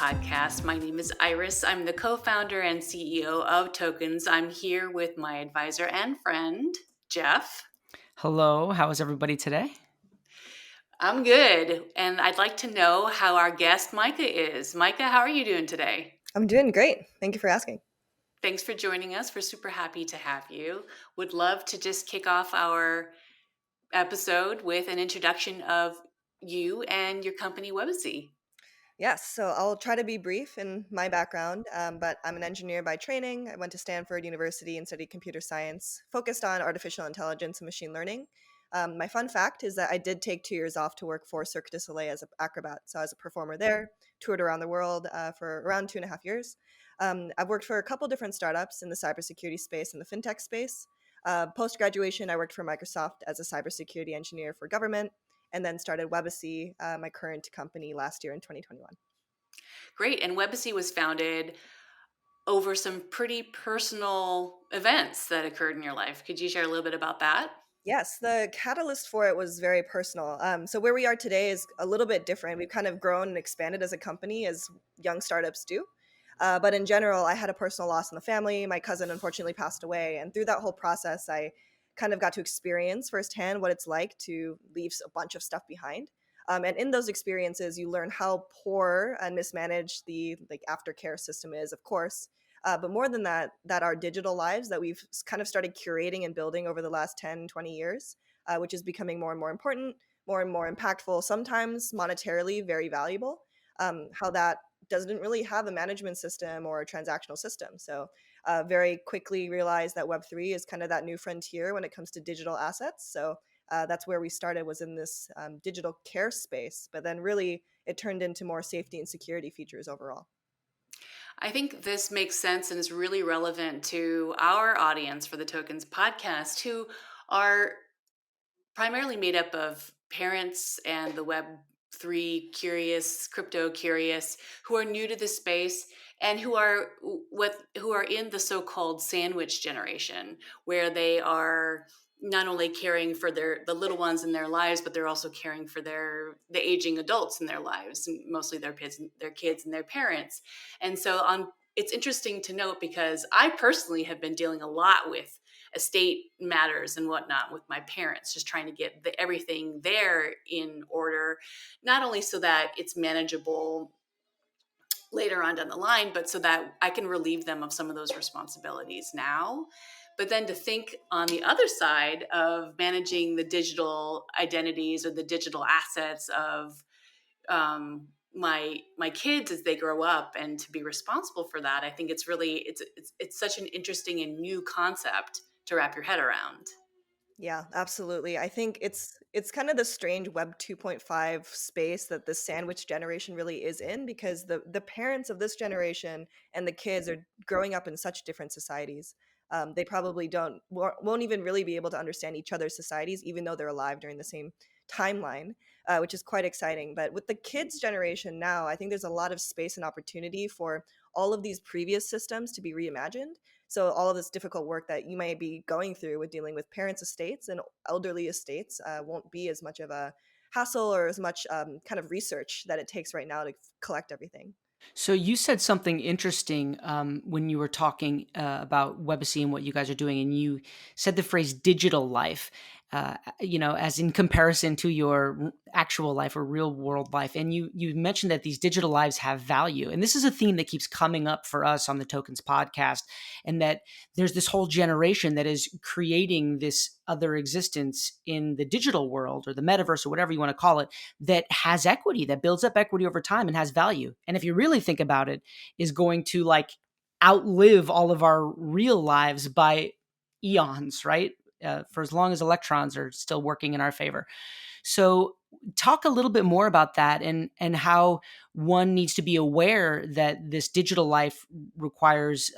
Podcast. My name is Iris. I'm the co-founder and CEO of Toekenz. I'm here with my advisor and friend, Jeff. Hello, how is everybody today? I'm good, and I'd like to know how our guest Maika is. Maika, how are you doing today? I'm doing great. Thank you for asking. Thanks for joining us. We're super happy to have you. Would love to just kick off our episode with an introduction of you and your company, Webacy. Yes, so I'll try to be brief in my background, but I'm an engineer by training. I went to Stanford University and studied computer science, focused on artificial intelligence and machine learning. My fun fact is that I did take 2 years off to work for Cirque du Soleil as an acrobat. So I was a performer there, toured around the world for around 2.5 years. I've worked for a couple different startups in the cybersecurity space and the fintech space. Post-graduation, I worked for Microsoft as a cybersecurity engineer for government, and then started Webacy, my current company, last year in 2021. Great. And Webacy was founded over some pretty personal events that occurred in your life. Could you share a little bit about that? Yes, the catalyst for it was very personal. So where we are today is a little bit different. We've kind of grown and expanded as a company, as young startups do. But in general, I had a personal loss in the family. My cousin unfortunately passed away. And through that whole process, I kind of got to experience firsthand what it's like to leave a bunch of stuff behind. And in those experiences, you learn how poor and mismanaged the aftercare system is, of course. But more than that, that our digital lives that we've kind of started curating and building over the last 10, 20 years, which is becoming more and more important, more and more impactful, sometimes monetarily very valuable, how that doesn't really have a management system or a transactional system. So very quickly realized that Web3 is kind of that new frontier when it comes to digital assets. So that's where we started, was in this digital care space, but then really it turned into more safety and security features overall. I think this makes sense and is really relevant to our audience for the Toekenz Podcast, who are primarily made up of parents and the Web3 curious, crypto curious, who are new to the space and who are in the so-called sandwich generation, where they are not only caring for the little ones in their lives, but they're also caring for the aging adults in their lives, mostly their kids and their parents. And so it's interesting to note, because I personally have been dealing a lot with estate matters and whatnot with my parents, just trying to get everything there in order, not only so that it's manageable later on down the line, but so that I can relieve them of some of those responsibilities now. But then to think on the other side of managing the digital identities or the digital assets of my kids as they grow up, and to be responsible for that, I think it's such an interesting and new concept to wrap your head around. Yeah, absolutely. I think it's kind of the strange Web 2.5 space that the sandwich generation really is in, because the parents of this generation and the kids are growing up in such different societies. They probably won't even really be able to understand each other's societies, even though they're alive during the same timeline, which is quite exciting. But with the kids generation now, I think there's a lot of space and opportunity for all of these previous systems to be reimagined. So all of this difficult work that you might be going through with dealing with parents' estates and elderly estates won't be as much of a hassle or as much kind of research that it takes right now to collect everything. So you said something interesting when you were talking about Webacy and what you guys are doing, and you said the phrase "digital life," as in comparison to your actual life or real world life. And you mentioned that these digital lives have value, and this is a theme that keeps coming up for us on the Toekenz Podcast, and that there's this whole generation that is creating this other existence in the digital world or the metaverse or whatever you want to call it, that has equity, that builds up equity over time and has value. And if you really think about it, is going to outlive all of our real lives by eons, right? For as long as electrons are still working in our favor. So talk a little bit more about that, and how one needs to be aware that this digital life requires,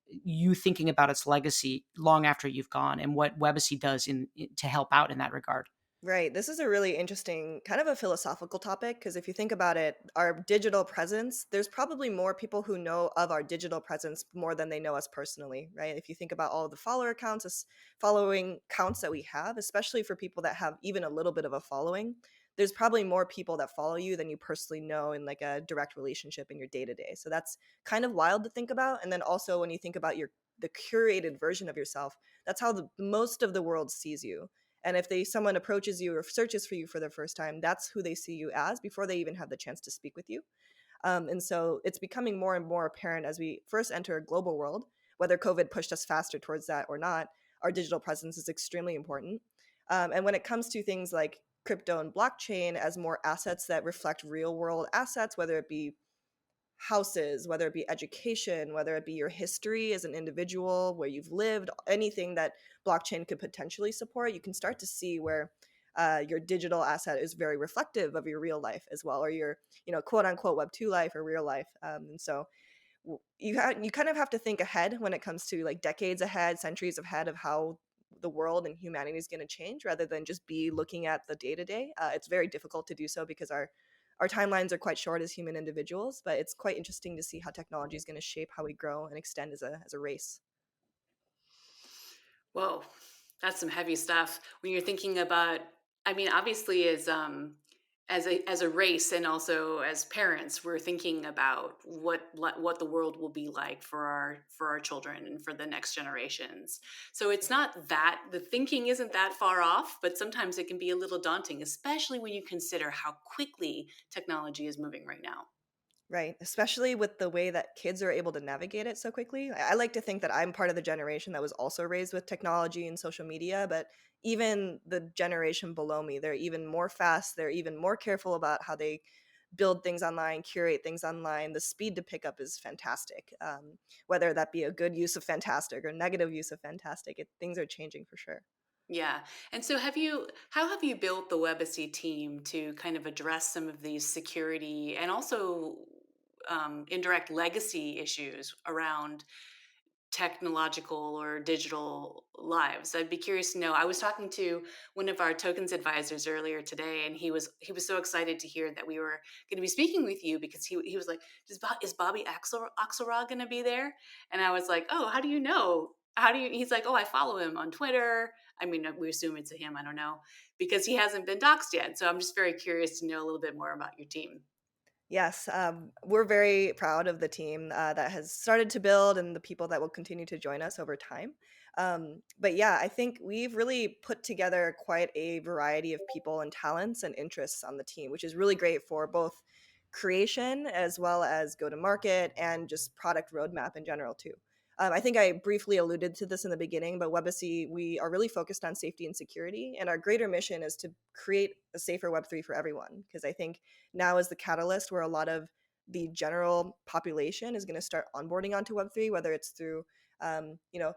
you thinking about its legacy long after you've gone, and what Webacy does to help out in that regard. Right. This is a really interesting kind of a philosophical topic, because if you think about it, our digital presence, there's probably more people who know of our digital presence more than they know us personally, right? If you think about all of the following counts that we have, especially for people that have even a little bit of a following, there's probably more people that follow you than you personally know in like a direct relationship in your day to day. So that's kind of wild to think about. And then also when you think about the curated version of yourself, that's how the most of the world sees you. And if someone approaches you or searches for you for the first time, that's who they see you as before they even have the chance to speak with you. And so it's becoming more and more apparent as we first enter a global world, whether COVID pushed us faster towards that or not, our digital presence is extremely important. And when it comes to things like crypto and blockchain as more assets that reflect real world assets, whether it be houses, whether it be education, whether it be your history as an individual, where you've lived, anything that blockchain could potentially support, you can start to see where your digital asset is very reflective of your real life as well, or your, quote unquote Web2 life or real life. And so you kind of have to think ahead when it comes to like decades ahead, centuries ahead of how the world and humanity is going to change, rather than just be looking at the day to day. It's very difficult to do so because our timelines are quite short as human individuals, but it's quite interesting to see how technology is going to shape how we grow and extend as a race. Whoa, that's some heavy stuff. When you're thinking about, I mean, obviously, as a race and also as parents, we're thinking about what the world will be like for our children and for the next generations. So it's not that the thinking isn't that far off, but sometimes it can be a little daunting, especially when you consider how quickly technology is moving right now. Right. Especially with the way that kids are able to navigate it so quickly. I like to think that I'm part of the generation that was also raised with technology and social media, but even the generation below me, they're even more fast. They're even more careful about how they build things online, curate things online. The speed to pick up is fantastic. Whether that be a good use of fantastic or negative use of fantastic, things are changing for sure. Yeah. And so how have you built the Webacy team to kind of address some of these security and also indirect legacy issues around technological or digital lives? I'd be curious to know. I was talking to one of our Toekenz advisors earlier today, and he was so excited to hear that we were going to be speaking with you because he was like, is Bobby Axelrod going to be there? And I was like, oh, how do you know? How do you? He's like, oh, I follow him on Twitter. I mean, we assume it's a him. I don't know because he hasn't been doxxed yet. So I'm just very curious to know a little bit more about your team. Yes, we're very proud of the team that has started to build and the people that will continue to join us over time. But yeah, I think we've really put together quite a variety of people and talents and interests on the team, which is really great for both creation as well as go to market and just product roadmap in general too. I think I briefly alluded to this in the beginning, but Webacy, we are really focused on safety and security, and our greater mission is to create a safer Web3 for everyone. Because I think now is the catalyst where a lot of the general population is going to start onboarding onto Web3, whether it's through, you know,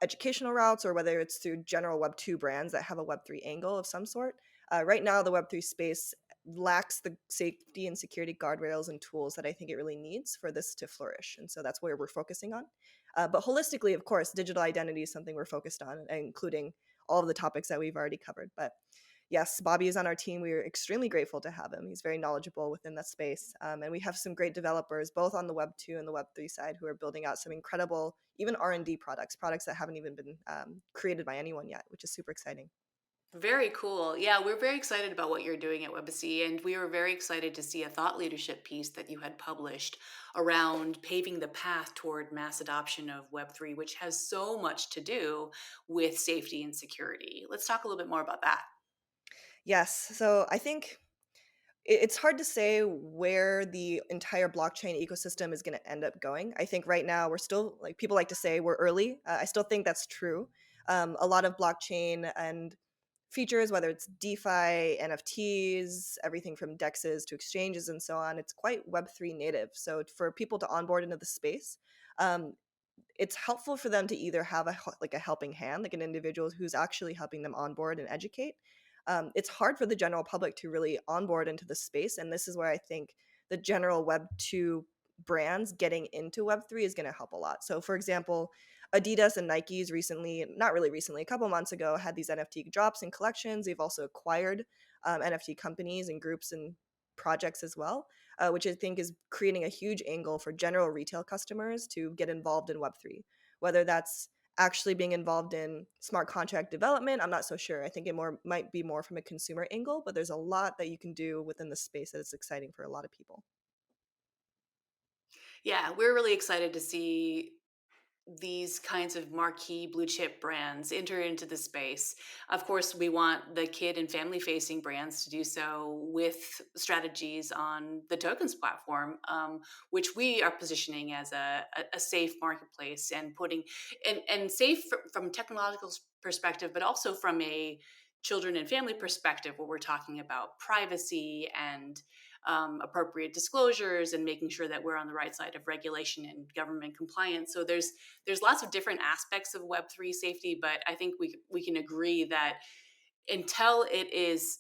educational routes or whether it's through general Web2 brands that have a Web3 angle of some sort. Right now, the Web3 space lacks the safety and security guardrails and tools that I think it really needs for this to flourish. And so that's where we're focusing on. But holistically, of course, digital identity is something we're focused on, including all of the topics that we've already covered. But yes, Bobby is on our team. We are extremely grateful to have him. He's very knowledgeable within that space. And we have some great developers, both on the Web2 and the Web3 side, who are building out some incredible, even R&D products that haven't even been created by anyone yet, which is super exciting. Very cool. Yeah, we're very excited about what you're doing at Webacy, and we were very excited to see a thought leadership piece that you had published around paving the path toward mass adoption of Web3, which has so much to do with safety and security. Let's talk a little bit more about that. Yes, so I think it's hard to say where the entire blockchain ecosystem is going to end up going. I think right now we're still, like people like to say, we're early. I still think that's true. A lot of blockchain and features, whether it's DeFi, NFTs, everything from DEXs to exchanges and so on, it's quite Web3 native. So for people to onboard into the space, um, it's helpful for them to either have like a helping hand, like an individual who's actually helping them onboard and educate. It's hard for the general public to really onboard into the space, and this is where I think the general Web2 brands getting into Web3 is going to help a lot. So, for example, Adidas and Nike's recently, not really recently, a couple months ago, had these NFT drops and collections. They've also acquired NFT companies and groups and projects as well, which I think is creating a huge angle for general retail customers to get involved in Web3, whether that's actually being involved in smart contract development, I'm not so sure. I think it might be more from a consumer angle, but there's a lot that you can do within the space that is exciting for a lot of people. Yeah, we're really excited to see these kinds of marquee blue chip brands enter into the space. Of course, we want the kid and family facing brands to do so with strategies on the Toekenz platform, which we are positioning as a safe marketplace and putting and safe from a technological perspective, but also from a children and family perspective, where we're talking about privacy and appropriate disclosures and making sure that we're on the right side of regulation and government compliance. So there's lots of different aspects of Web3 safety, but I think we can agree that until it is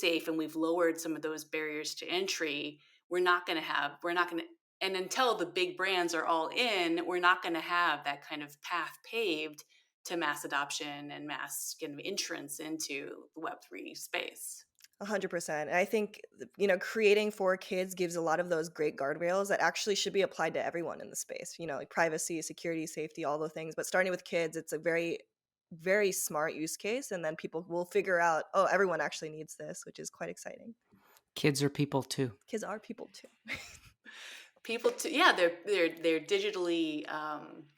safe and we've lowered some of those barriers to entry, we're not going to and until the big brands are all in, we're not going to have that kind of path paved to mass adoption and mass kind of entrance into the Web3 space. 100%. And I think, creating for kids gives a lot of those great guardrails that actually should be applied to everyone in the space, like privacy, security, safety, all the things. But starting with kids, it's a very, very smart use case. And then people will figure out, oh, everyone actually needs this, which is quite exciting. Kids are people too. Kids are people too. Yeah, they're digitally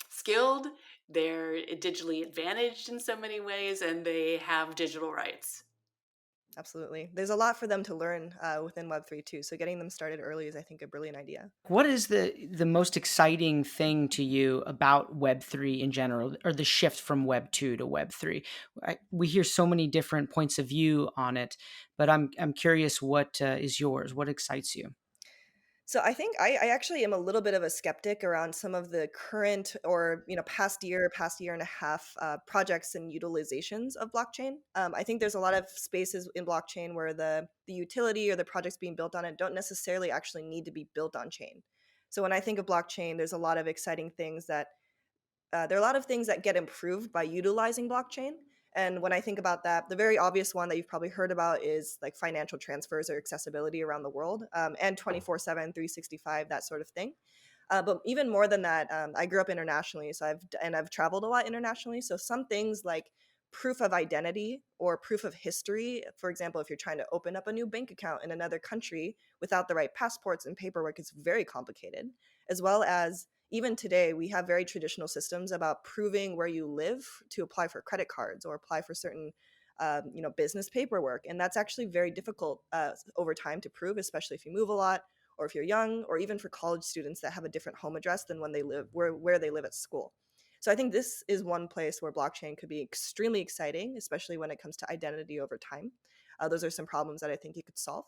skilled, they're digitally advantaged in so many ways, and they have digital rights. Absolutely. There's a lot for them to learn within Web3 too. So getting them started early is, I think, a brilliant idea. What is the most exciting thing to you about Web3 in general, or the shift from Web2 to Web3? We hear so many different points of view on it, but I'm curious, what is yours? What excites you? So I think I actually am a little bit of a skeptic around some of the current or past year and a half projects and utilizations of blockchain. I think there's a lot of spaces in blockchain where the utility or the projects being built on it don't necessarily actually need to be built on chain. So when I think of blockchain, there's a lot of exciting things that there are a lot of things that get improved by utilizing blockchain. And when I think about that, the very obvious one that you've probably heard about is like financial transfers or accessibility around the world, and 24/7, 365, that sort of thing. But even more than that, I grew up internationally, so I've traveled a lot internationally. So some things like proof of identity or proof of history, for example, if you're trying to open up a new bank account in another country without the right passports and paperwork, it's very complicated. As well as even today, we have very traditional systems about proving where you live to apply for credit cards or apply for certain business paperwork, and that's actually very difficult over time to prove, especially if you move a lot or if you're young, or even for college students that have a different home address than when they live where they live at school. So I think this is one place where blockchain could be extremely exciting, especially when it comes to identity over time. Those are some problems that I think you could solve.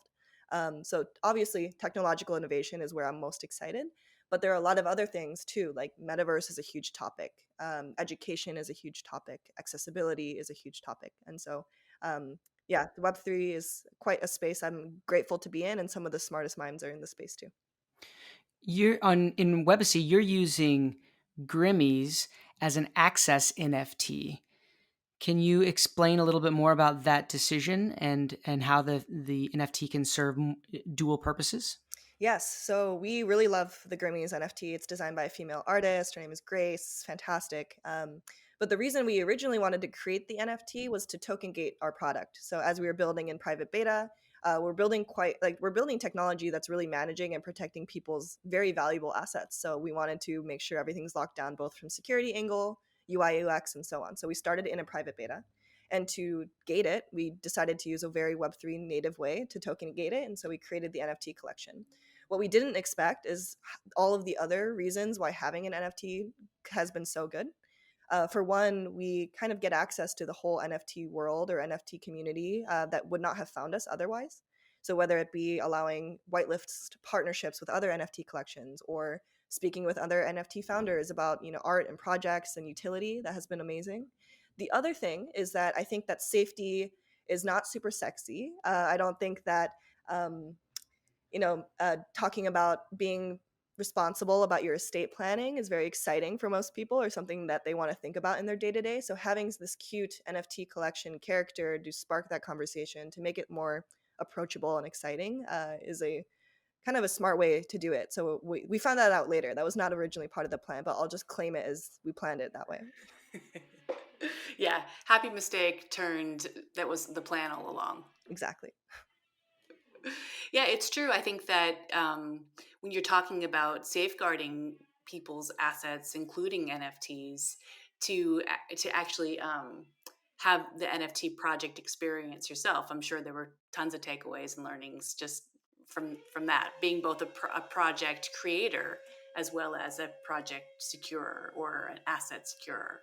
So obviously, technological innovation is where I'm most excited, but there are a lot of other things too, like metaverse is a huge topic, education is a huge topic, accessibility is a huge topic, and so yeah, the Web3 is quite a space I'm grateful to be in, and some of the smartest minds are in the space too. You're in Webacy, you're using Grimmies as an access NFT. Can you explain a little bit more about that decision and how the NFT can serve dual purposes? Yes, so we really love the Grammys NFT. It's designed by a female artist. Her name is Grace. Fantastic. But the reason we originally wanted to create the NFT was to token gate our product. So as we were building in private beta, we're building technology that's really managing and protecting people's very valuable assets. So we wanted to make sure everything's locked down, both from security angle, UI, UX, and so on. So we started in a private beta. And to gate it, we decided to use a very Web3 native way to token gate it. And so we created the NFT collection. What we didn't expect is all of the other reasons why having an NFT has been so good. For one, we kind of get access to the whole NFT world or NFT community that would not have found us otherwise. So whether it be allowing whitelist partnerships with other NFT collections or speaking with other NFT founders about art and projects and utility, that has been amazing. The other thing is that I think that safety is not super sexy. I don't think that um, talking about being responsible about your estate planning is very exciting for most people or something that they want to think about in their day-to-day. So having this cute NFT collection character to spark that conversation, to make it more approachable and exciting, is a kind of a smart way to do it. So we found that out later. That was not originally part of the plan, but I'll just claim it as we planned it that way. Yeah, happy mistake turned that was the plan all along. Exactly. Yeah, it's true. I think that when you're talking about safeguarding people's assets, including NFTs, to actually have the NFT project experience yourself, I'm sure there were tons of takeaways and learnings just from that, being both a project creator as well as a project securer or an asset securer.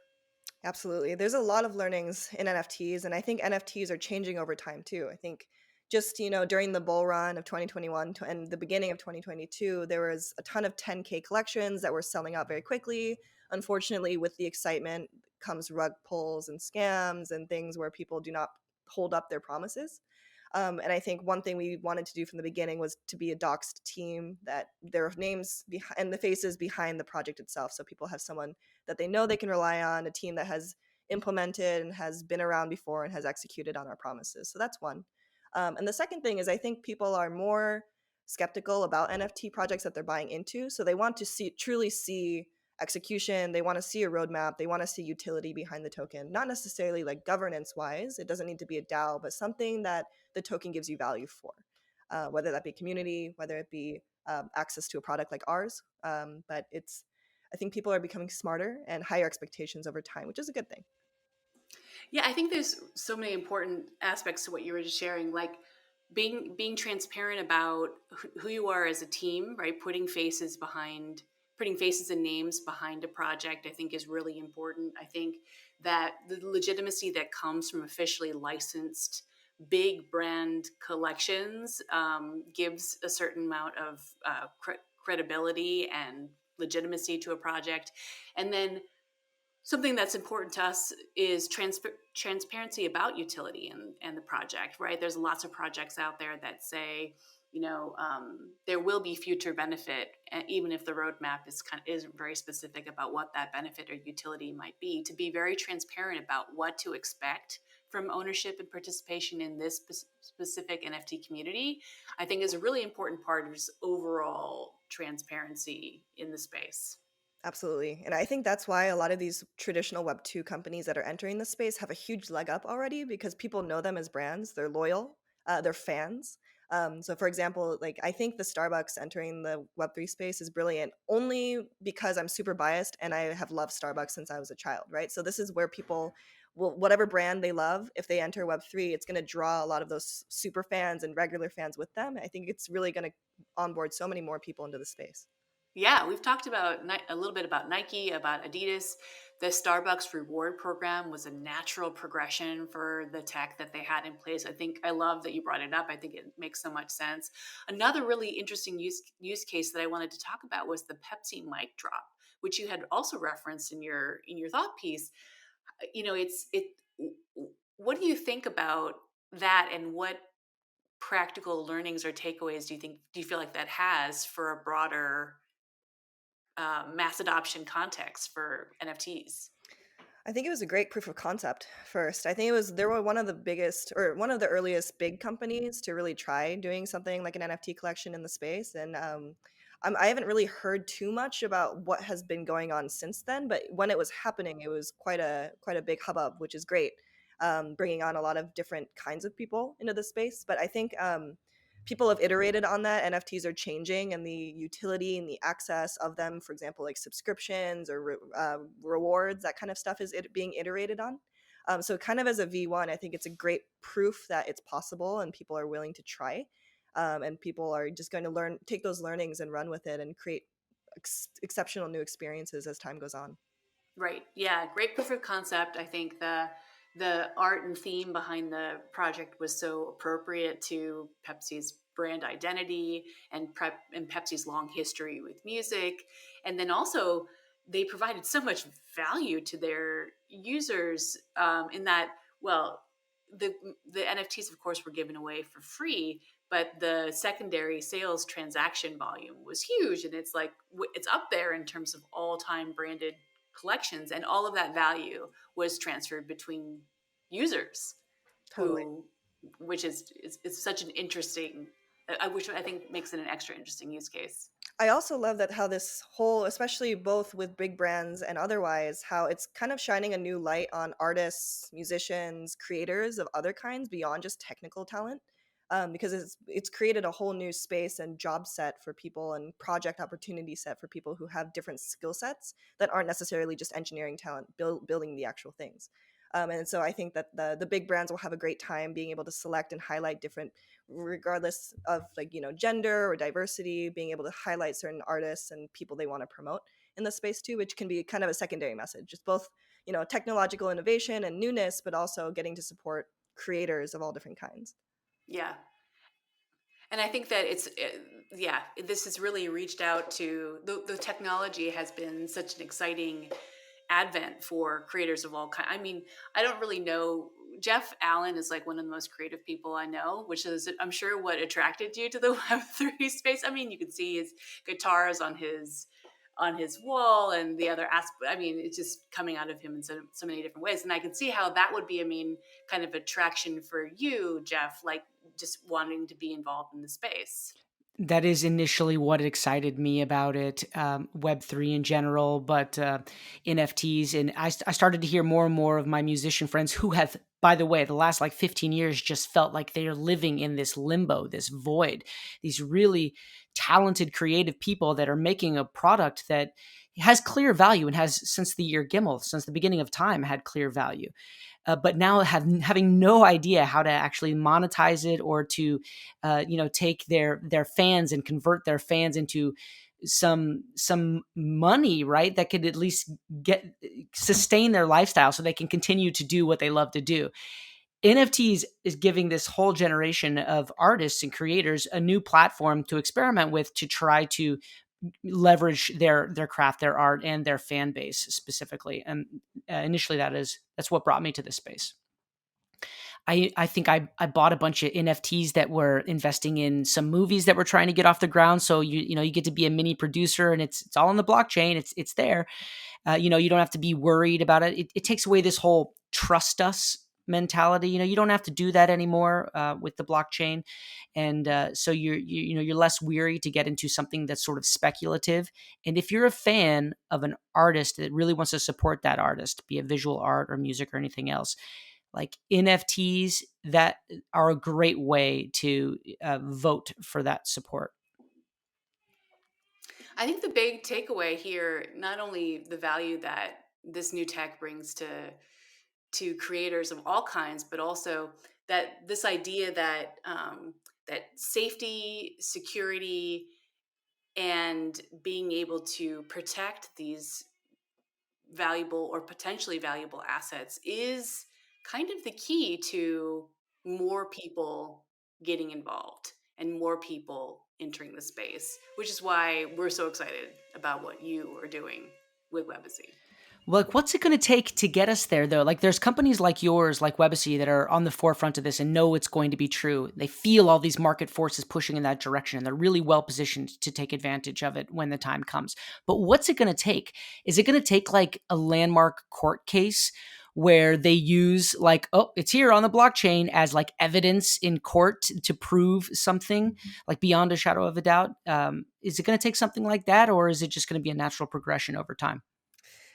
Absolutely. There's a lot of learnings in NFTs, and I think NFTs are changing over time too. I think just, during the bull run of 2021 and the beginning of 2022, there was a ton of 10K collections that were selling out very quickly. Unfortunately, with the excitement comes rug pulls and scams and things where people do not hold up their promises. And I think one thing we wanted to do from the beginning was to be a doxed team, that their names and the faces behind the project itself, so people have someone that they know they can rely on, a team that has implemented and has been around before and has executed on our promises. So that's one. And the second thing is, I think people are more skeptical about NFT projects that they're buying into. So they want to truly see execution. They want to see a roadmap. They want to see utility behind the token, not necessarily like governance wise. It doesn't need to be a DAO, but something that the token gives you value for, whether that be community, whether it be access to a product like ours. But I think people are becoming smarter and higher expectations over time, which is a good thing. Yeah, I think there's so many important aspects to what you were just sharing, like being transparent about who you are as a team, right? Putting faces and names behind a project, I think is really important. I think that the legitimacy that comes from officially licensed big brand collections gives a certain amount of credibility and legitimacy to a project. And then something that's important to us is transparency about utility and the project, right? There's lots of projects out there that say, there will be future benefit, even if the roadmap isn't very specific about what that benefit or utility might be. To be very transparent about what to expect from ownership and participation in this specific NFT community, I think is a really important part of just overall transparency in the space. Absolutely. And I think that's why a lot of these traditional Web2 companies that are entering the space have a huge leg up already, because people know them as brands. They're loyal, they're fans. So, for example, like I think the Starbucks entering the Web3 space is brilliant only because I'm super biased and I have loved Starbucks since I was a child, right? So, this is where people will, whatever brand they love, if they enter Web3, it's going to draw a lot of those super fans and regular fans with them. I think it's really going to onboard so many more people into the space. Yeah, we've talked about a little bit about Nike, about Adidas. The Starbucks reward program was a natural progression for the tech that they had in place. I love that you brought it up. I think it makes so much sense. Another really interesting use case that I wanted to talk about was the Pepsi mic drop, which you had also referenced in your thought piece. It's it. What do you think about that, and what practical learnings or takeaways do you feel like that has for a broader mass adoption context for NFTs? I think it was a great proof of concept first. I think they were one of the biggest, or one of the earliest big companies to really try doing something like an NFT collection in the space. And I haven't really heard too much about what has been going on since then. But when it was happening, it was quite a big hubbub, which is great, bringing on a lot of different kinds of people into the space. But I think people have iterated on that. NFTs are changing, and the utility and the access of them, for example, like subscriptions or rewards, that kind of stuff is being iterated on. So kind of as a V1, I think it's a great proof that it's possible and people are willing to try. And people are just going to take those learnings and run with it and create exceptional new experiences as time goes on. Right. Yeah. Great proof of concept. I think the art and theme behind the project was so appropriate to Pepsi's brand identity and Pepsi's long history with music. And then also they provided so much value to their users in that, well, the the NFTs, of course, were given away for free, but the secondary sales transaction volume was huge, and it's up there in terms of all time branded collections, and all of that value was transferred between users Totally. who which is such an interesting I think makes it an extra interesting use case. I also love that how this whole, especially both with big brands and otherwise, how it's kind of shining a new light on artists, musicians, creators of other kinds beyond just technical talent. Because it's created a whole new space and job set for people and project opportunity set for people who have different skill sets that aren't necessarily just engineering talent building the actual things. And so I think that the big brands will have a great time being able to select and highlight different, regardless of like, gender or diversity, being able to highlight certain artists and people they want to promote in the space too, which can be kind of a secondary message. Just both, technological innovation and newness, but also getting to support creators of all different kinds. Yeah. And I think that yeah, this has really reached out to the technology has been such an exciting advent for creators of all kinds. I mean, I don't really know. Jeff Allen is like one of the most creative people I know, which is, I'm sure, what attracted you to the Web3 space. I mean, you could see his guitars on his wall and the other aspect. I mean, it's just coming out of him in so many different ways. And I could see how that would be, I mean, kind of attraction for you, Jeff, like just wanting to be involved in the space. That is initially what excited me about it, Web3 in general, but NFTs. And I started to hear more and more of my musician friends who have, by the way, the last like 15 years just felt like they are living in this limbo, this void, these really talented, creative people that are making a product that has clear value and has, since the year Gimel, since the beginning of time, had clear value. But now having no idea how to actually monetize it or to, take their fans and convert their fans into some money, right? That could at least sustain their lifestyle so they can continue to do what they love to do. NFTs is giving this whole generation of artists and creators a new platform to experiment with, to try to leverage their craft, their art, and their fan base specifically. And initially, that's what brought me to this space. I think I bought a bunch of NFTs that were investing in some movies that were trying to get off the ground. So you get to be a mini producer, and it's all on the blockchain. It's there. You don't have to be worried about it. It takes away this whole trust us mentality. You don't have to do that anymore with the blockchain, and so you're less weary to get into something that's sort of speculative. And if you're a fan of an artist that really wants to support that artist, be it visual art or music or anything else, like NFTs, that are a great way to vote for that support. I think the big takeaway here, not only the value that this new tech brings to creators of all kinds, but also that this idea that that safety, security, and being able to protect these valuable or potentially valuable assets is kind of the key to more people getting involved and more people entering the space, which is why we're so excited about what you are doing with Webacy. Like, what's it going to take to get us there, though? Like, there's companies like yours, like Webacy, that are on the forefront of this and know it's going to be true. They feel all these market forces pushing in that direction, and they're really well positioned to take advantage of it when the time comes. But what's it going to take? Is it going to take like a landmark court case where they use like, oh, it's here on the blockchain as like evidence in court to prove something, like beyond a shadow of a doubt? Is it going to take something like that, or is it just going to be a natural progression over time?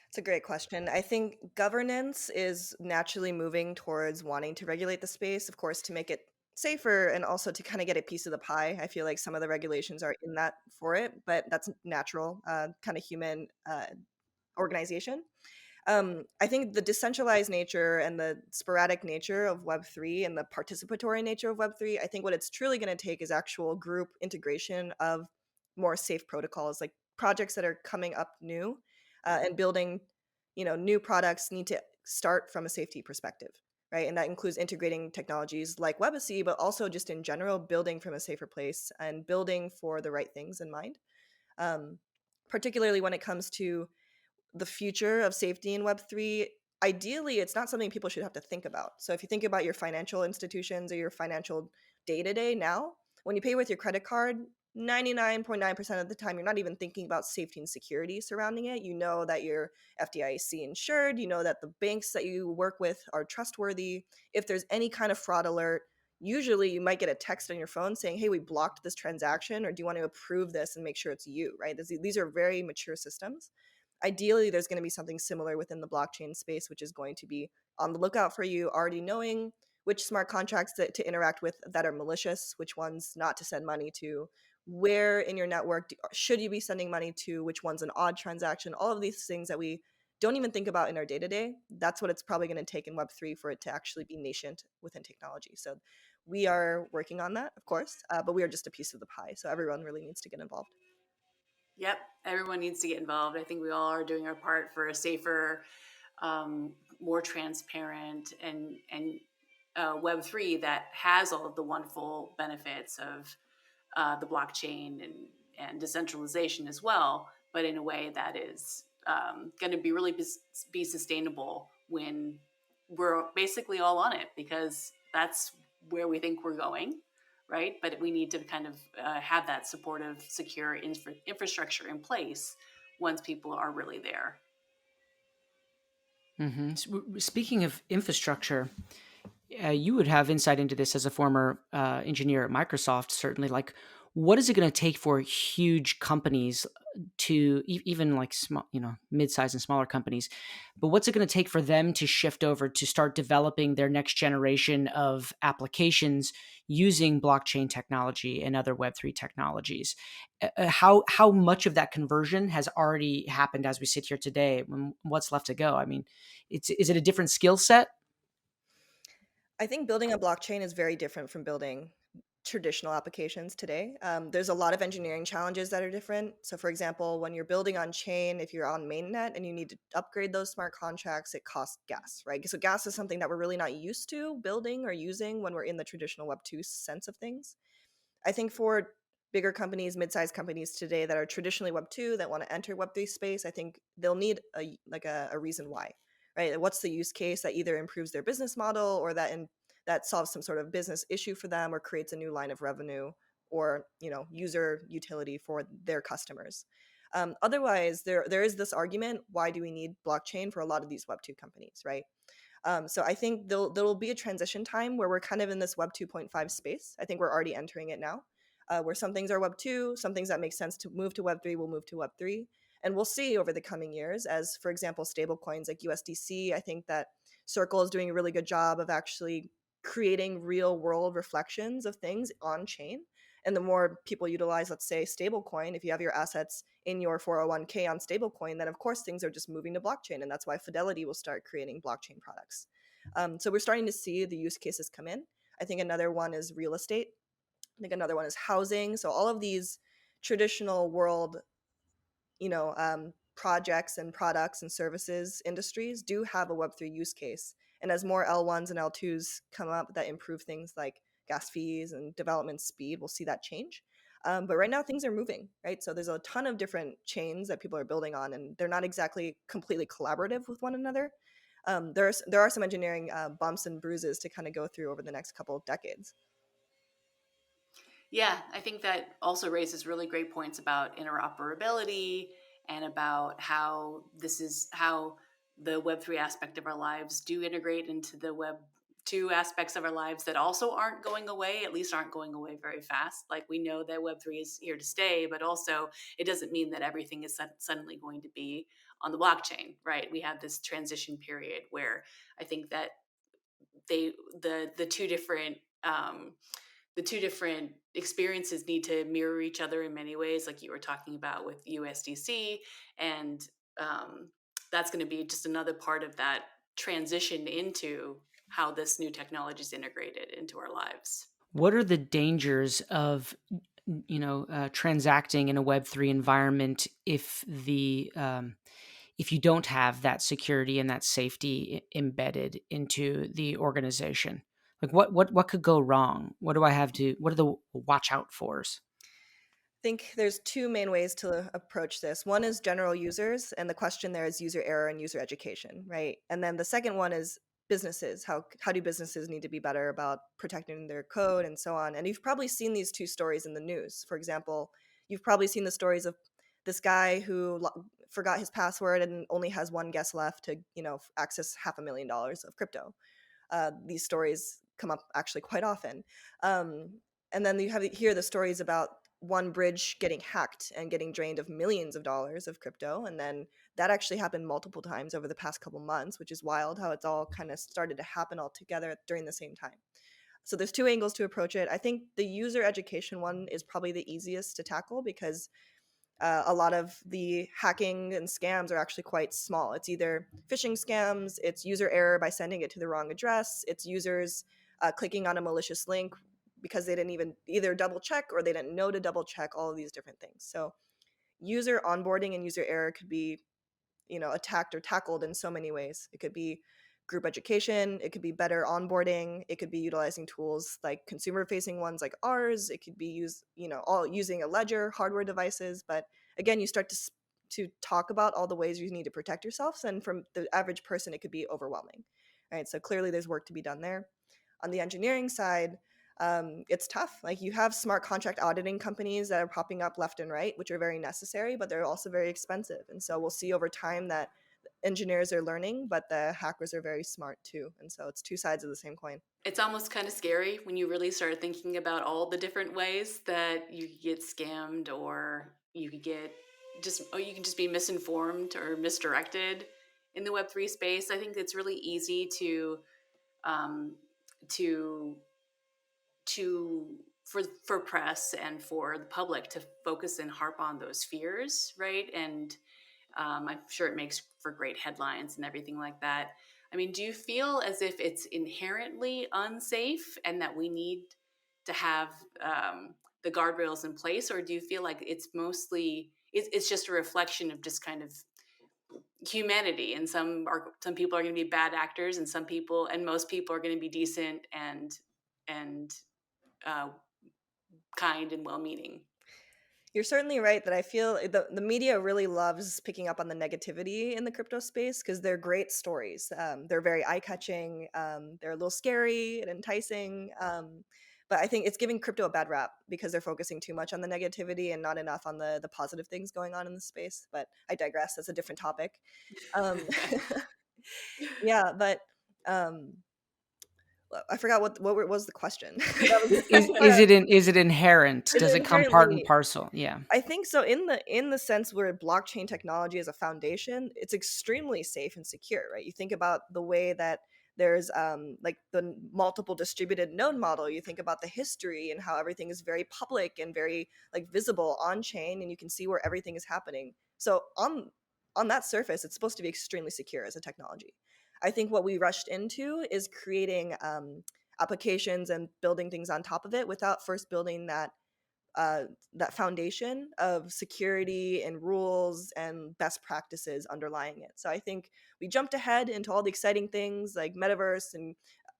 It's a great question. I think governance is naturally moving towards wanting to regulate the space, of course, to make it safer and also to kind of get a piece of the pie. I feel like some of the regulations are in that for it, but that's natural, kind of human organization. I think the decentralized nature and the sporadic nature of Web3 and the participatory nature of Web3, I think what it's truly going to take is actual group integration of more safe protocols, like projects that are coming up new and building, new products need to start from a safety perspective, right? And that includes integrating technologies like Webacy, but also just in general, building from a safer place and building for the right things in mind. Um, Particularly when it comes to the future of safety in Web3, ideally, it's not something people should have to think about. So if you think about your financial institutions or your financial day to day now, when you pay with your credit card, 99.9% of the time, you're not even thinking about safety and security surrounding it. You know that you're FDIC insured. You know that the banks that you work with are trustworthy. If there's any kind of fraud alert, usually you might get a text on your phone saying, hey, we blocked this transaction, or do you want to approve this and make sure it's you, right? These are very mature systems. Ideally, there's going to be something similar within the blockchain space, which is going to be on the lookout for you, already knowing which smart contracts to interact with that are malicious, which ones not to send money to, where in your network should you be sending money to, which one's an odd transaction, all of these things that we don't even think about in our day-to-day. That's what it's probably going to take in Web3 for it to actually be nascent within technology. So we are working on that, of course, but we are just a piece of the pie. So everyone really needs to get involved. Yep, everyone needs to get involved. I think we all are doing our part for a safer, more transparent, and Web3 that has all of the wonderful benefits of the blockchain and decentralization as well, but in a way that is going to be really be sustainable when we're basically all on it, because that's where we think we're going, right? But we need to kind of have that supportive, secure infrastructure in place once people are really there. Speaking of infrastructure, you would have insight into this as a former engineer at Microsoft, certainly. Like, what is it going to take for huge companies to even like small, mid-sized and smaller companies, but what's it going to take for them to shift over to start developing their next generation of applications using blockchain technology and other Web3 technologies? How much of that conversion has already happened as we sit here today? What's left to go? I mean, is it a different skill set? I think building a blockchain is very different from building traditional applications today. There's a lot of engineering challenges that are different. So, for example, when you're building on chain, if you're on mainnet and you need to upgrade those smart contracts, it costs gas, right? So, gas is something that we're really not used to building or using when we're in the traditional Web2 sense of things. I think for bigger companies, mid-sized companies today that are traditionally Web2 that want to enter Web3 space, I think they'll need a reason why, right? What's the use case that either improves their business model, or that solves some sort of business issue for them, or creates a new line of revenue, or user utility for their customers. Otherwise, there is this argument: why do we need blockchain for a lot of these Web2 companies, right? So I think there will be a transition time where we're kind of in this Web 2.5 space. I think we're already entering it now, where some things are Web 2, some things that make sense to move to Web 3 will move to Web 3. And we'll see over the coming years as, for example, stable coins like USDC. I think that Circle is doing a really good job of actually creating real world reflections of things on chain. And the more people utilize, let's say, stablecoin, if you have your assets in your 401k on stablecoin, then of course things are just moving to blockchain. And that's why Fidelity will start creating blockchain products. So we're starting to see the use cases come in. I think another one is real estate. I think another one is housing. So all of these traditional world, projects and products and services industries do have a Web3 use case. And as more L1s and L2s come up that improve things like gas fees and development speed, we'll see that change. But right now things are moving, right? So there's a ton of different chains that people are building on, and they're not exactly completely collaborative with one another. There are some engineering bumps and bruises to kind of go through over the next couple of decades. Yeah, I think that also raises really great points about interoperability and about how the Web3 aspect of our lives do integrate into the Web2 aspects of our lives that also aren't going away, at least aren't going away very fast. Like, we know that Web3 is here to stay, but also it doesn't mean that everything is suddenly going to be on the blockchain, right? We have this transition period where I think that the two different the two different experiences need to mirror each other in many ways, like you were talking about with USDC. And that's going to be just another part of that transition into how this new technology is integrated into our lives. What are the dangers of transacting in a Web3 environment if you don't have that security and that safety embedded into the organization? Like, what could go wrong? What are the watch out fors? I think there's two main ways to approach this. One is general users, and the question there is user error and user education, right? And then the second one is businesses. How do businesses need to be better about protecting their code and so on? And you've probably seen these two stories in the news. For example, you've probably seen the stories of this guy who forgot his password and only has one guess left to access $500,000 of crypto. These stories come up actually quite often. And then you hear the stories about one bridge getting hacked and getting drained of millions of dollars of crypto, and then that actually happened multiple times over the past couple months, which is wild how it's all kind of started to happen all together during the same time. So there's two angles to approach it. I think the user education one is probably the easiest to tackle because a lot of the hacking and scams are actually quite small. It's either phishing scams, it's user error by sending it to the wrong address, it's users clicking on a malicious link because they didn't even either double check or they didn't know to double check, all of these different things. So user onboarding and user error could be, attacked or tackled in so many ways. It could be group education, it could be better onboarding, it could be utilizing tools like consumer facing ones like ours, it could be all using a ledger, hardware devices. But again, you start to talk about all the ways you need to protect yourself, and from the average person it could be overwhelming, right? So clearly there's work to be done there. On the engineering side, it's tough. Like, you have smart contract auditing companies that are popping up left and right, which are very necessary, but they're also very expensive. And so we'll see over time that engineers are learning, but the hackers are very smart too. And so it's two sides of the same coin. It's almost kind of scary when you really start thinking about all the different ways that you could get scammed, or you could get you can just be misinformed or misdirected in the Web3 space. I think it's really easy um, to for press and for the public to focus and harp on those fears, right? And I'm sure it makes for great headlines and everything like that. I mean, do you feel as if it's inherently unsafe and that we need to have the guardrails in place, or do you feel like it's mostly it's just a reflection of just kind of humanity, and some people are going to be bad actors, and most people are going to be decent and uh, kind and well-meaning? You're certainly right that I feel the media really loves picking up on the negativity in the crypto space because they're great stories. They're very eye-catching. They're a little scary and enticing. But I think it's giving crypto a bad rap because they're focusing too much on the negativity and not enough on the positive things going on in the space. But I digress. That's a different topic. Um, yeah, but I forgot what was the question. That was Is it inherent? Does it come part and inherently. parcel? Yeah. I think so. In the sense where blockchain technology is a foundation, it's extremely safe and secure, right? You think about the way that there's like the multiple distributed node model. You think about the history and how everything is very public and very like visible on chain, and you can see where everything is happening. So on that surface, it's supposed to be extremely secure as a technology. I think what we rushed into is creating applications and building things on top of it without first building uh, that foundation of security and rules and best practices underlying it. So I think we jumped ahead into all the exciting things like metaverse and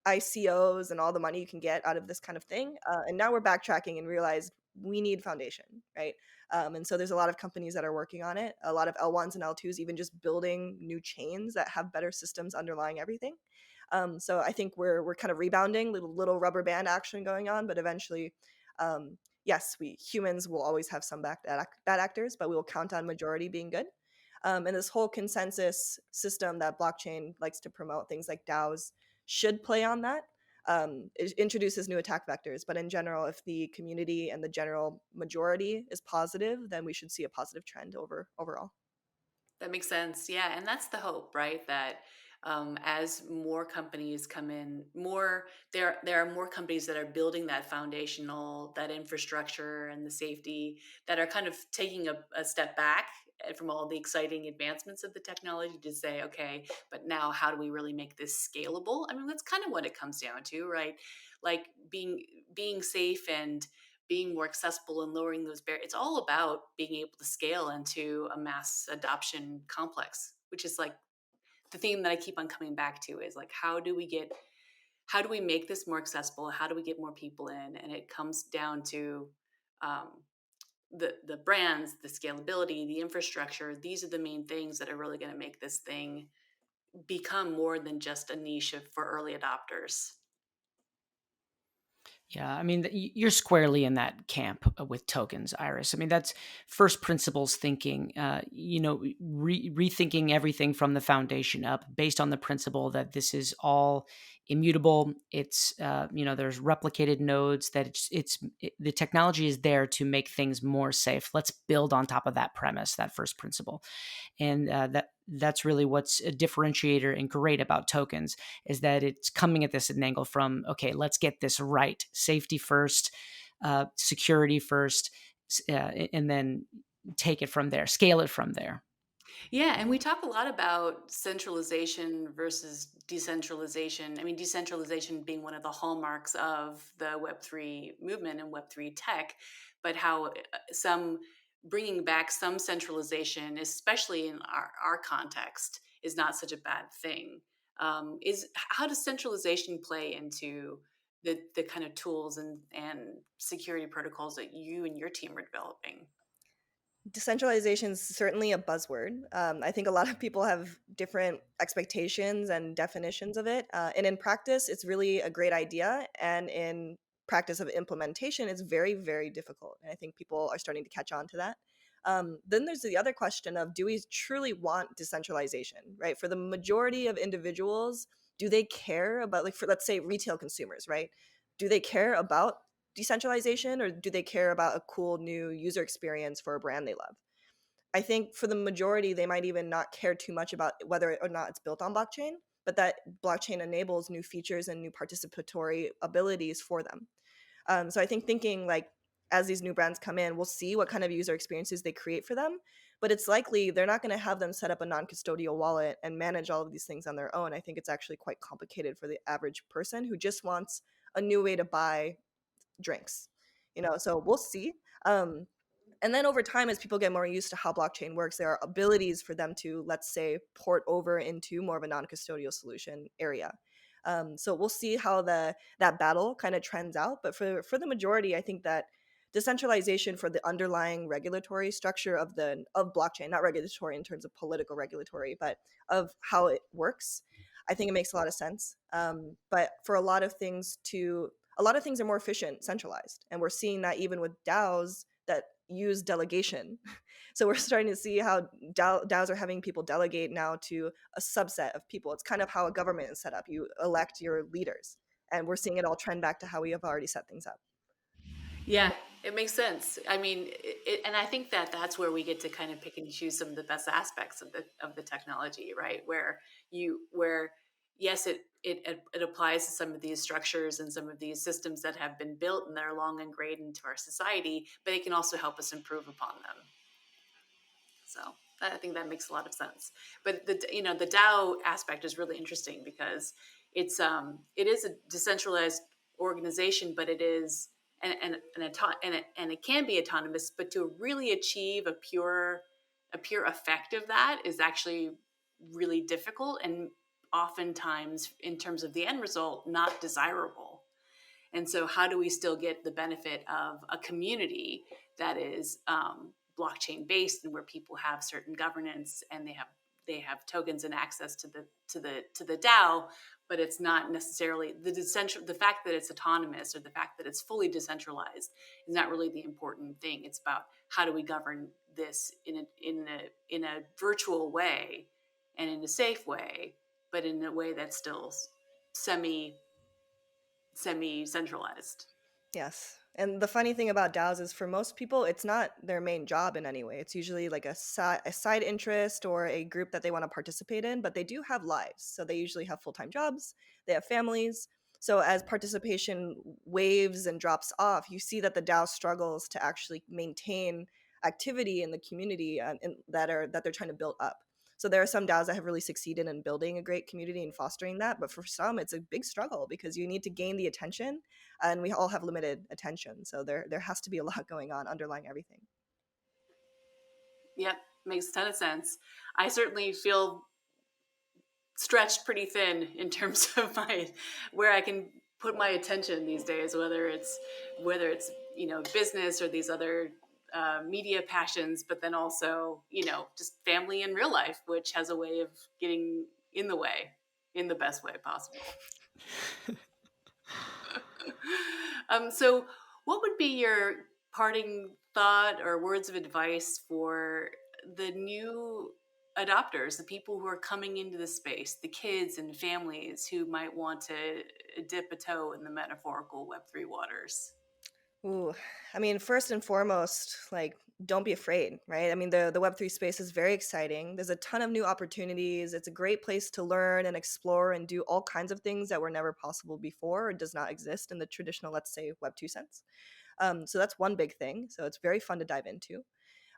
ICOs and all the money you can get out of this kind of thing. And now we're backtracking and realize we need foundation, right? And so there's a lot of companies that are working on it, a lot of L1s and L2s, even just building new chains that have better systems underlying everything. So I think we're kind of rebounding, little rubber band action going on, but eventually, yes, we humans will always have some bad actors, but we will count on majority being good. And this whole consensus system that blockchain likes to promote, things like DAOs, should play on that. It introduces new attack vectors, but in general, if the community and the general majority is positive, then we should see a positive trend overall. That makes sense. Yeah, and that's the hope, right? That as more companies come in, there are more companies that are building that infrastructure and the safety, that are kind of taking a step back from all the exciting advancements of the technology to say, okay, but now how do we really make this scalable? I mean, that's kind of what it comes down to, right? Like being safe and being more accessible and lowering those barriers. It's all about being able to scale into a mass adoption complex, which is like the theme that I keep on coming back to, is like, how do we make this more accessible? How do we get more people in? And it comes down to um, the brands, the scalability, the infrastructure. These are the main things that are really going to make this thing become more than just a niche for early adopters. Yeah, I mean, you're squarely in that camp with Toekenz, Iris. I mean, that's first principles thinking, rethinking everything from the foundation up based on the principle that this is all immutable. It's there's replicated nodes, that the technology is there to make things more safe. Let's build on top of that premise, that first principle. And that's really what's a differentiator and great about tokens, is that it's coming at this at an angle from, okay, let's get this right, safety first, security first, and then take it from there, scale it from there. Yeah, and we talk a lot about centralization versus decentralization. I mean, decentralization being one of the hallmarks of the Web3 movement and Web3 tech, but how some bringing back some centralization, especially in our context, is not such a bad thing. Is how does centralization play into the kind of tools and security protocols that you and your team are developing? Decentralization is certainly a buzzword. I think a lot of people have different expectations and definitions of it. And in practice, it's really a great idea. And in practice of implementation, it's very, very difficult. And I think people are starting to catch on to that. Then there's the other question of, do we truly want decentralization, right? For the majority of individuals, do they care about, like, for, let's say, retail consumers, right? Do they care about decentralization, or do they care about a cool new user experience for a brand they love? I think for the majority, they might even not care too much about whether or not it's built on blockchain, but that blockchain enables new features and new participatory abilities for them. So I think thinking like, as these new brands come in, we'll see what kind of user experiences they create for them. But it's likely they're not going to have them set up a non-custodial wallet and manage all of these things on their own. I think it's actually quite complicated for the average person who just wants a new way to buy drinks. So we'll see. And then over time, as people get more used to how blockchain works, there are abilities for them to, let's say, port over into more of a non-custodial solution area. So we'll see how that battle kind of trends out. But for the majority, I think that decentralization for the underlying regulatory structure of blockchain, not regulatory in terms of political regulatory, but of how it works, I think it makes a lot of sense. But for a lot of things are more efficient centralized, and we're seeing that even with DAOs that use delegation. So we're starting to see how DAOs are having people delegate now to a subset of people. It's kind of how a government is set up. You elect your leaders, and we're seeing it all trend back to how we have already set things up. Yeah, it makes sense. I mean, and I think that that's where we get to kind of pick and choose some of the best aspects of the technology, right? Where yes, it applies to some of these structures and some of these systems that have been built and that are long ingrained into our society, but it can also help us improve upon them. So I think that makes a lot of sense. But the DAO aspect is really interesting because it is a decentralized organization, but it is and it can be autonomous. But to really achieve a pure effect of that is actually really difficult and oftentimes, in terms of the end result, not desirable. And so, how do we still get the benefit of a community that is blockchain based and where people have certain governance and they have tokens and access to the DAO, but it's not necessarily the fact that it's autonomous or the fact that it's fully decentralized is not really the important thing. It's about how do we govern this in a virtual way and in a safe way, but in a way that's still semi centralized. Yes. And the funny thing about DAOs is, for most people, it's not their main job in any way. It's usually like a side interest or a group that they want to participate in, but they do have lives. So they usually have full-time jobs, they have families. So as participation waves and drops off, you see that the DAO struggles to actually maintain activity in the community that they're trying to build up. So there are some DAOs that have really succeeded in building a great community and fostering that, but for some, it's a big struggle because you need to gain the attention, and we all have limited attention. So there has to be a lot going on underlying everything. Yep, makes a ton of sense. I certainly feel stretched pretty thin in terms of my where I can put my attention these days, whether it's business or these other media passions, but then also just family and real life, which has a way of getting in the way in the best way possible. So what would be your parting thought or words of advice for the new adopters, the people who are coming into the space, the kids and families who might want to dip a toe in the metaphorical Web3 waters? Ooh, I mean, first and foremost, like, don't be afraid, right? I mean, the Web3 space is very exciting. There's a ton of new opportunities. It's a great place to learn and explore and do all kinds of things that were never possible before or does not exist in the traditional, let's say, Web2 sense. So that's one big thing. So it's very fun to dive into.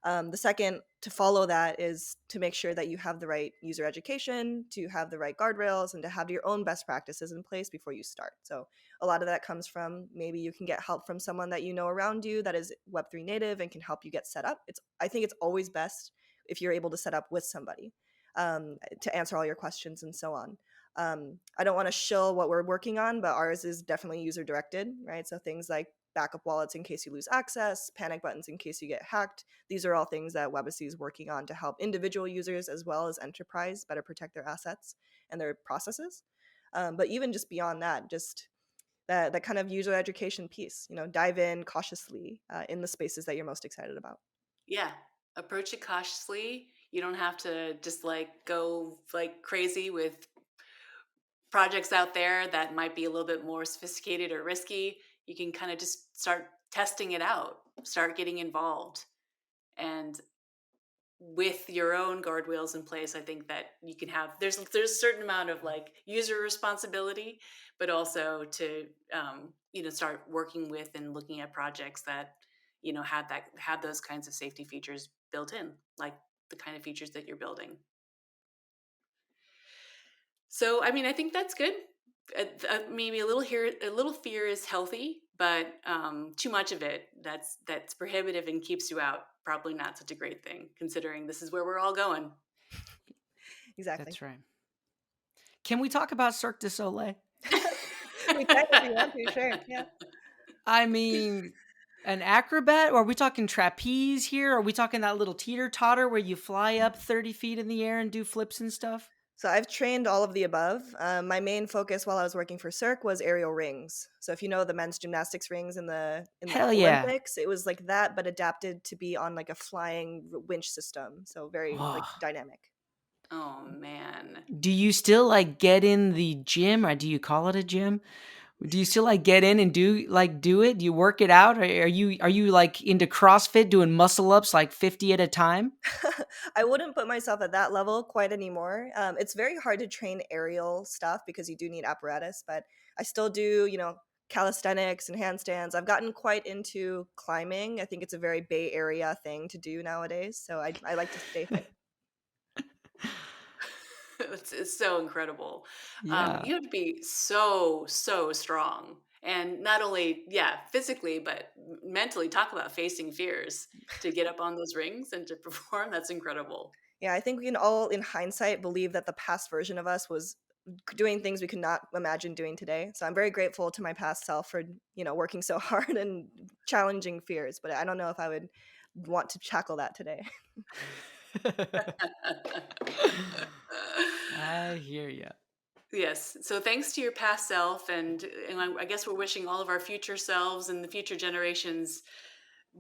The second, to follow that, is to make sure that you have the right user education, to have the right guardrails, and to have your own best practices in place before you start. So a lot of that comes from, maybe you can get help from someone that you know around you that is Web3 native and can help you get set up. I think it's always best if you're able to set up with somebody to answer all your questions and so on. I don't want to shill what we're working on, but ours is definitely user directed, right? So things like backup wallets in case you lose access, panic buttons in case you get hacked. These are all things that Webacy is working on to help individual users as well as enterprise better protect their assets and their processes. But even just beyond that, just that kind of user education piece, dive in cautiously in the spaces that you're most excited about. Yeah, approach it cautiously. You don't have to just like go like crazy with projects out there that might be a little bit more sophisticated or risky. You can kind of just start testing it out, start getting involved. And with your own guardrails in place, I think that you can have there's a certain amount of like user responsibility, but also to start working with and looking at projects that have those kinds of safety features built in, like the kind of features that you're building. So, I mean, I think that's good. Maybe a little fear is healthy, but too much of it that's prohibitive and keeps you out. Probably not such a great thing, considering this is where we're all going. Exactly. That's right. Can we talk about Cirque du Soleil? We can if you want to, sure. Yeah. I mean, an acrobat? Or are we talking trapeze here? Are we talking that little teeter-totter where you fly up 30 feet in the air and do flips and stuff? So I've trained all of the above. My main focus while I was working for Cirque was aerial rings. So if you know the men's gymnastics rings in the Hell yeah. Olympics, it was like that, but adapted to be on like a flying winch system. So very like Oh. dynamic. Oh man. Do you still like get in the gym, or do you call it a gym? Do you still like get in and do it? Do you work it out? Or are you like into CrossFit doing muscle ups like 50 at a time? I wouldn't put myself at that level quite anymore. It's very hard to train aerial stuff because you do need apparatus, but I still do, calisthenics and handstands. I've gotten quite into climbing. I think it's a very Bay Area thing to do nowadays. So I like to stay fit. It's so incredible. Yeah. You have to be so strong, and not only physically but mentally. Talk about facing fears to get up on those rings and to perform. That's incredible. Yeah, I think we can all, in hindsight, believe that the past version of us was doing things we could not imagine doing today. So I'm very grateful to my past self for, working so hard and challenging fears. But I don't know if I would want to tackle that today. I hear you. Yes. So thanks to your past self, and I guess we're wishing all of our future selves and the future generations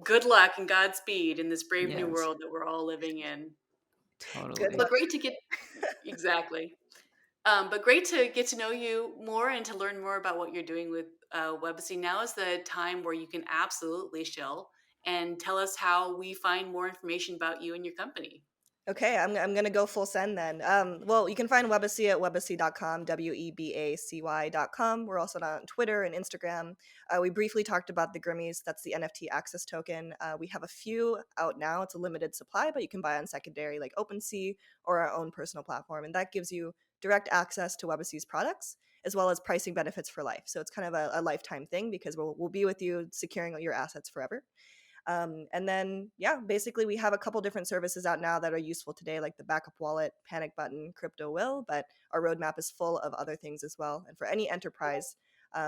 good luck and Godspeed in this brave new Yes, world that we're all living in. Good totally. But luck. great to get exactly. But great to get to know you more and to learn more about what you're doing with Webacy. Now is the time where you can absolutely shill and tell us how we find more information about you and your company. Okay, I'm gonna go full send then. Well, you can find Webacy at webacy.com, webacy.com. We're also on Twitter and Instagram. We briefly talked about the Grimmies. That's the NFT access token. We have a few out now. It's a limited supply, but you can buy on secondary like OpenSea or our own personal platform, and that gives you direct access to Webacy's products as well as pricing benefits for life. So it's kind of a lifetime thing because we'll be with you securing your assets forever. And then, basically we have a couple different services out now that are useful today, like the backup wallet, panic button, crypto will, but our roadmap is full of other things as well. And for any enterprise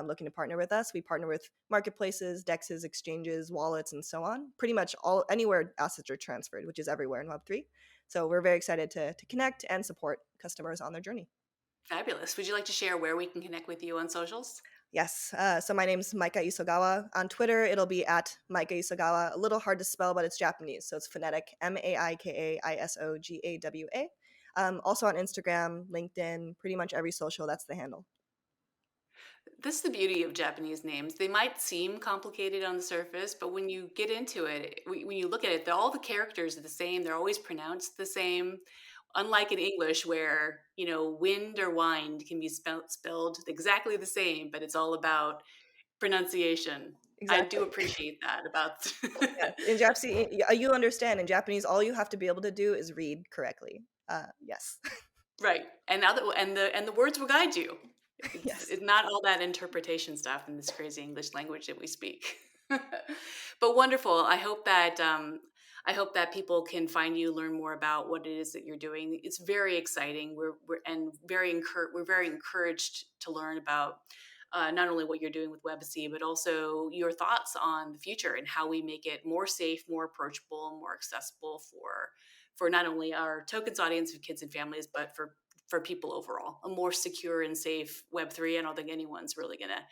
looking to partner with us, we partner with marketplaces, dexes, exchanges, wallets, and so on. Pretty much anywhere assets are transferred, which is everywhere in Web3. So we're very excited to connect and support customers on their journey. Fabulous. Would you like to share where we can connect with you on socials? Yes. So my name's Maika Isogawa. On Twitter, it'll be at Maika Isogawa. A little hard to spell, but it's Japanese, so it's phonetic. MAIKAISOGAWA. Also on Instagram, LinkedIn, pretty much every social, that's the handle. This is the beauty of Japanese names. They might seem complicated on the surface, but when you get into it, when you look at it, all the characters are the same. They're always pronounced the same. Unlike in English, where, wind or wind can be spelled exactly the same, but it's all about pronunciation. I do Exactly. appreciate that about. Yes. In Japanese, you understand. In Japanese, all you have to be able to do is read correctly. Yes. Right. And now that and the words will guide you. Yes. It's not all that interpretation stuff in this crazy English language that we speak. But wonderful. I hope that people can find you, learn more about what it is that you're doing. It's very exciting. We're very encouraged to learn about not only what you're doing with Webacy, but also your thoughts on the future and how we make it more safe, more approachable, more accessible for not only our Toekenz audience of kids and families, but for people overall. A more secure and safe Web3. I don't think anyone's really going to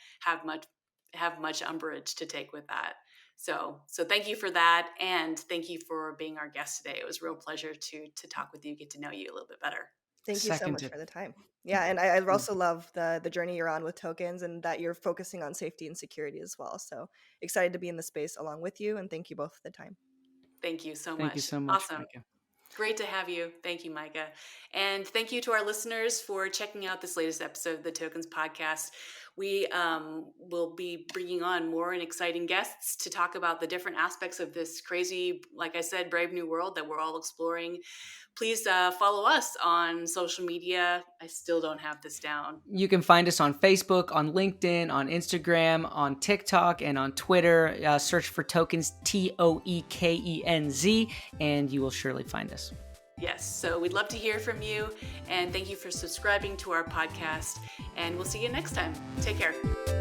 have much umbrage to take with that. So thank you for that, and thank you for being our guest today. It was a real pleasure to talk with you, get to know you a little bit better. Thank you so much Seconded. for the time. Yeah, and I also love the journey you're on with Toekenz, and that you're focusing on safety and security as well. So excited to be in the space along with you, and thank you both for the time. Thank you so Thank you much. so much, Awesome. Maika. Great to have you. Thank you, Maika. And thank you to our listeners for checking out this latest episode of the Toekenz Podcast. We will be bringing on more and exciting guests to talk about the different aspects of this crazy, like I said, brave new world that we're all exploring. Please follow us on social media. I still don't have this down. You can find us on Facebook, on LinkedIn, on Instagram, on TikTok, and on Twitter. Search for Toekenz, Toekenz, and you will surely find us. Yes, so we'd love to hear from you, and thank you for subscribing to our podcast, and we'll see you next time. Take care.